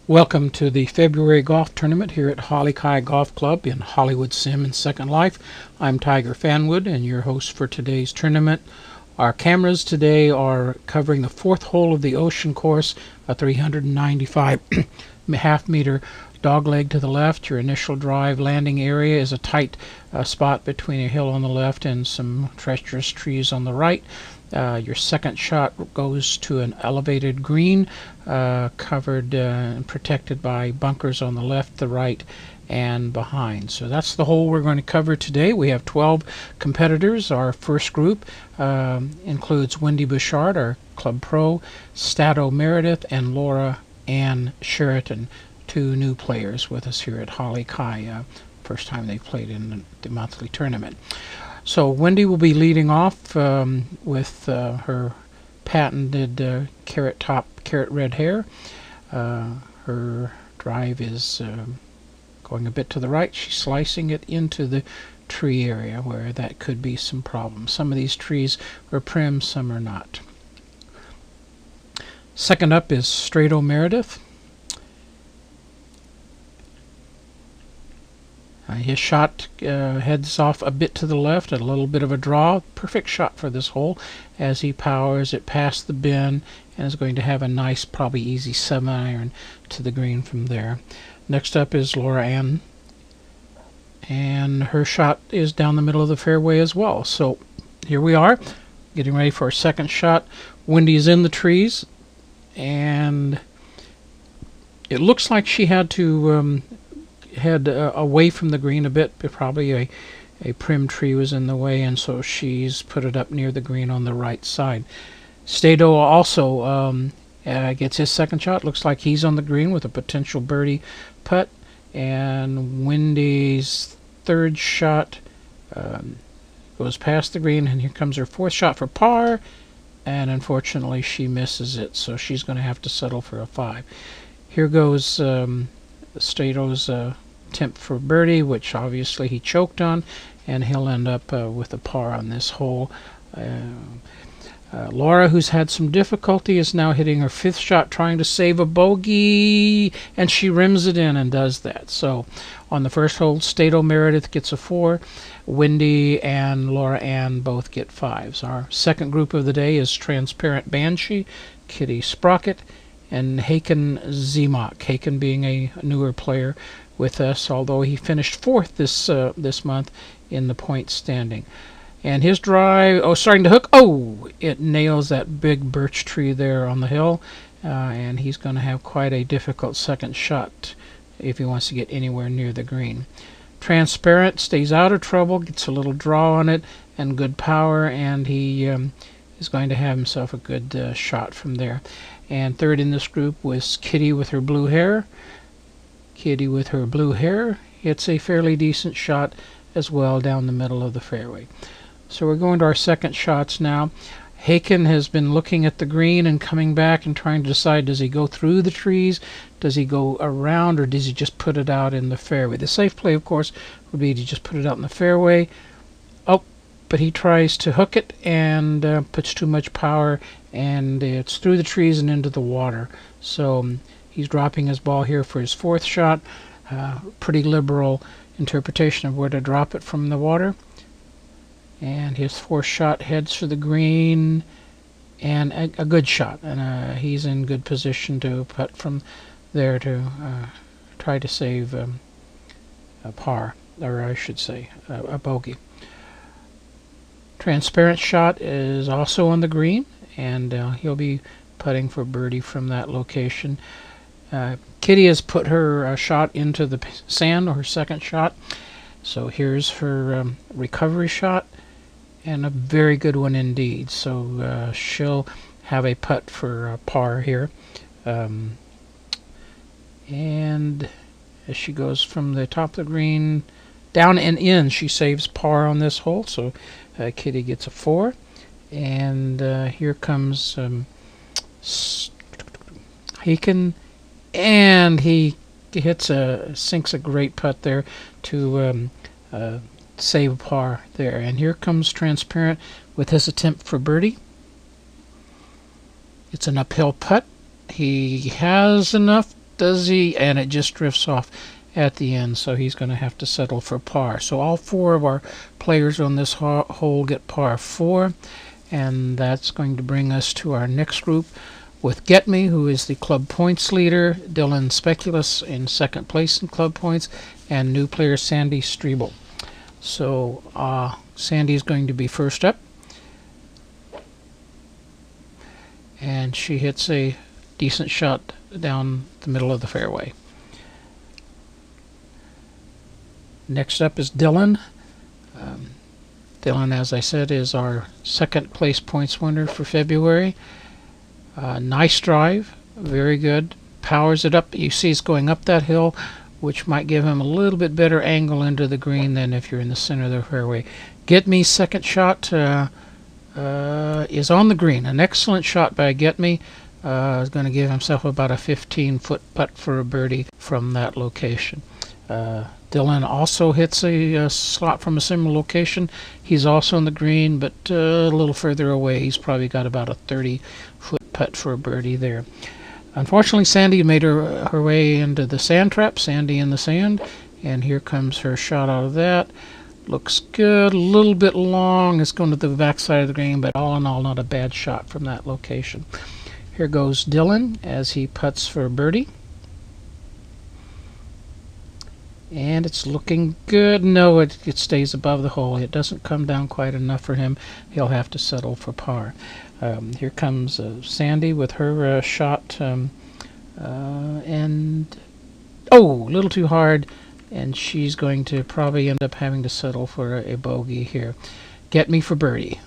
Welcome to the February golf tournament here at Kai Golf Club in Hollywood Sim and Second Life. I'm Tiger Fanwood and your host for today's tournament. Our cameras today are covering the fourth hole of the Ocean Course, a 395 half meter dogleg to the left. Your initial drive landing area is a tight spot between a hill on the left and some treacherous trees on the right. Your second shot goes to an elevated green covered and protected by bunkers on the left, the right, and behind. So that's the hole we're going to cover today. We have 12 competitors. Our first group includes Wendy Bouchard, our club pro, Stato Meredith, and LauraAnne Sheridan, two new players with us here at Kai. First time they've played in the monthly tournament. So Wendy will be leading off with her patented carrot red hair. Her drive is going a bit to the right. She's slicing it into the tree area where that could be some problems. Some of these trees are prim, some are not. Second up is Stato Meredith. His shot heads off a bit to the left, a little bit of a draw. Perfect shot for this hole as he powers it past the bin and is going to have a nice, probably easy 7-iron to the green from there. Next up is LauraAnne, and her shot is down the middle of the fairway as well. So here we are, getting ready for a second shot. Wendy's in the trees, and it looks like she had to head away from the green a bit, but probably a prim tree was in the way, and so she's put it up near the green on the right side. Stato also gets his second shot. Looks like he's on the green with a potential birdie putt, and Wendy's third shot goes past the green, and here comes her fourth shot for par, and unfortunately she misses it, so she's going to have to settle for a 5. Here goes Stato's attempt for birdie, which obviously he choked on, and he'll end up with a par on this hole. Laura, who's had some difficulty, is now hitting her 5th shot trying to save a bogey, and she rims it in and does that. So on the first hole, Stato Meredith gets a 4. Wendy and LauraAnne both get 5s. Our second group of the day is Transparent Banshee, Kitty Sprocket, and Haaken Zemach. Haaken being a newer player with us, although he finished 4th this month in the point standing. And his drive, starting to hook. It nails that big birch tree there on the hill, and he's going to have quite a difficult second shot if he wants to get anywhere near the green. Transparent stays out of trouble, gets a little draw on it, and good power, and he is going to have himself a good shot from there. And third in this group was Kitty with her blue hair. Kitty with her blue hair hits a fairly decent shot as well down the middle of the fairway. So we're going to our second shots now. Haaken has been looking at the green and coming back and trying to decide, does he go through the trees, does he go around, or does he just put it out in the fairway? The safe play, of course, would be to just put it out in the fairway. But he tries to hook it and puts too much power, and it's through the trees and into the water. So he's dropping his ball here for his 4th shot. Pretty liberal interpretation of where to drop it from the water. And his 4th shot heads for the green, and a good shot. And he's in good position to putt from there to try to save a par, or I should say a bogey. Transparent shot is also on the green, and he'll be putting for birdie from that location. Kitty has put her shot into the sand, or her second shot. So here's her recovery shot, and a very good one indeed. So she'll have a putt for par here. And as she goes from the top of the green down and in, she saves par on this hole. So Kitty gets a 4. And here comes Haaken, and he sinks a great putt there to save a par there. And here comes Transparent with his attempt for birdie. It's an uphill putt. He has enough does he? And it just drifts off at the end, so he's going to have to settle for par. So all 4 of our players on this hole get par 4, and that's going to bring us to our next group with Getme, who is the club points leader, Dillon Speculaas in 2nd place in club points, and new player Sandy Strabel. So Sandy is going to be first up, and she hits a decent shot down the middle of the fairway. Next up is Dillon. Dillon, as I said, is our 2nd place points winner for February. Nice drive, very good. Powers it up. You see it's going up that hill, which might give him a little bit better angle into the green than if you're in the center of the fairway. Getme's 2nd shot is on the green. An excellent shot by Getme. Is going to give himself about a 15-foot putt for a birdie from that location. Dillon also hits a slot from a similar location. He's also on the green, but a little further away. He's probably got about a 30-foot putt for a birdie there. Unfortunately, Sandy made her way into the sand trap. Sandy in the sand, and here comes her shot out of that. Looks good, a little bit long. It's going to the backside of the green, but all in all, not a bad shot from that location. Here goes Dillon as he putts for a birdie. And it's looking good. No, it stays above the hole. It doesn't come down quite enough for him. He'll have to settle for par. Here comes Sandy with her shot. And oh, a little too hard. And she's going to probably end up having to settle for a bogey here. Getme for birdie.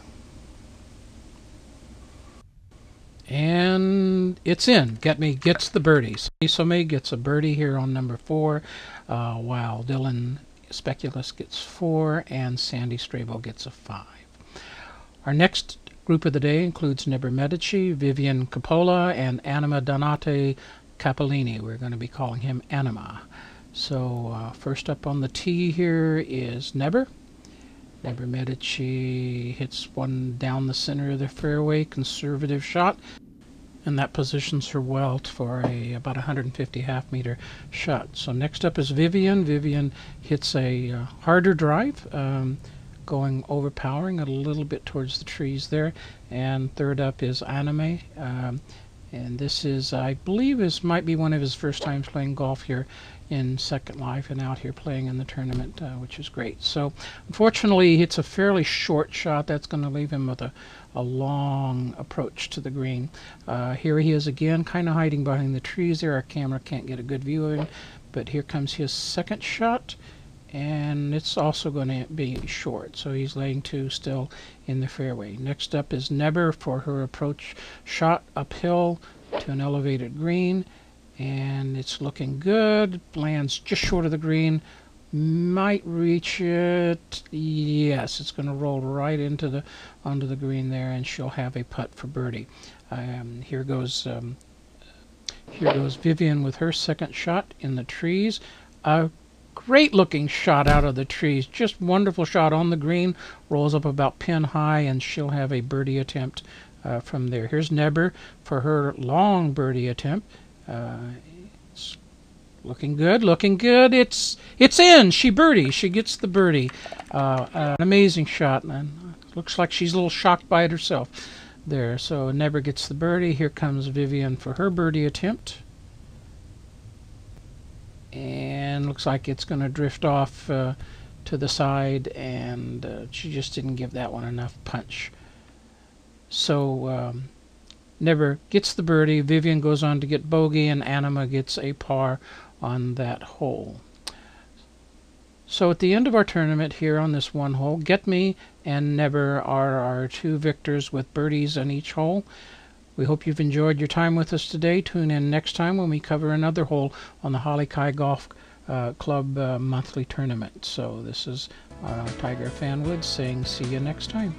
And it's in. Getme gets the birdie. Somme gets a birdie here on number 4, while Dillon Speculaas gets 4 and Sandy Strabel gets a 5. Our next group of the day includes Nber Medici, Vivienne Coppola, and AnimaDannata Capalini. We're going to be calling him Anima. So first up on the tee here is Nber. Nber Medici hits one down the center of the fairway, conservative shot, and that positions her well for about 150 half-meter shot. So next up is Vivienne. Vivienne hits a harder drive, going overpowering a little bit towards the trees there. And third up is Anime. And this is, I believe, might be one of his first times playing golf here in Second Life and out here playing in the tournament, which is great. So unfortunately, it's a fairly short shot. That's going to leave him with a long approach to the green. Here he is again, kind of hiding behind the trees there. Our camera can't get a good view of him, but here comes his second shot, and it's also going to be short, so he's laying 2 still in the fairway. Next up is Nber for her approach shot uphill to an elevated green, and it's looking good. Lands just short of the green, might reach it. Yes, it's going to roll right onto the green there, and she'll have a putt for birdie. Here goes Vivienne with her second shot in the trees. Great looking shot out of the trees, just wonderful shot on the green, rolls up about pin high, and she'll have a birdie attempt from there. Here's Nber for her long birdie attempt. It's looking good, looking good. It's in. She gets the birdie. An amazing shot, and looks like she's a little shocked by it herself there. So Nber gets the birdie. Here comes Vivienne for her birdie attempt. And looks like it's going to drift off to the side, and she just didn't give that one enough punch. So Nber gets the birdie, Vivienne goes on to get bogey, and Anima gets a par on that hole. So at the end of our tournament here on this one hole, Getme and Nber are our 2 victors with birdies on each hole. We hope you've enjoyed your time with us today. Tune in next time when we cover another hole on the Haaken Golf Club monthly tournament. So this is Tiger Fanwood saying see you next time.